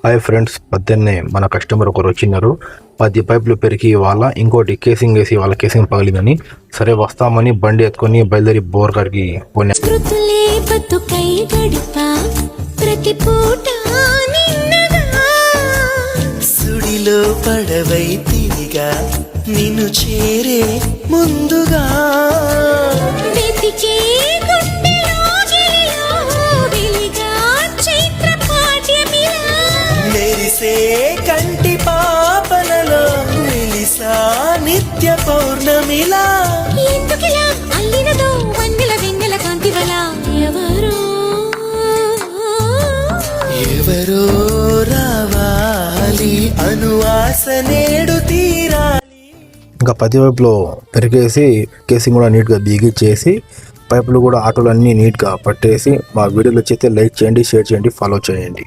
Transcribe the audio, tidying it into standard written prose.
Hi friends, పొద్దున్నే మన customer ఒకరు వచ్చినారు. 10 పైపులు పెరిగి ఇవాళ ఇంకోటి కేసింగ్ వేసి వాళ్ళ కేసింగ్ పగిలిందని, సరే వస్తామని బండి ఎత్తుకొని బయలుదేరి బోర్ గారికి పోయినా. సుడిలో పడవై తిరిగా నిన్ను చేరే ముందుగా మెరిసే కంటి పాపనలో నిలిసా నిత్య పౌర్ణమిలా అల్లినదో వన్నెల వెన్నెల కాంతివలా ఎవరో రావాలి అనువాస నేడు తీరాలి. ఇంకా 10 పైపులో పెరిగేసి కేసింగ్ కూడా నీట్గా బిగించేసి పైపులు కూడా ఆటోలు అన్నీ నీట్గా పట్టేసి మా వీడియోలు వచ్చి లైక్ చేయండి, షేర్ చేయండి, ఫాలో చేయండి.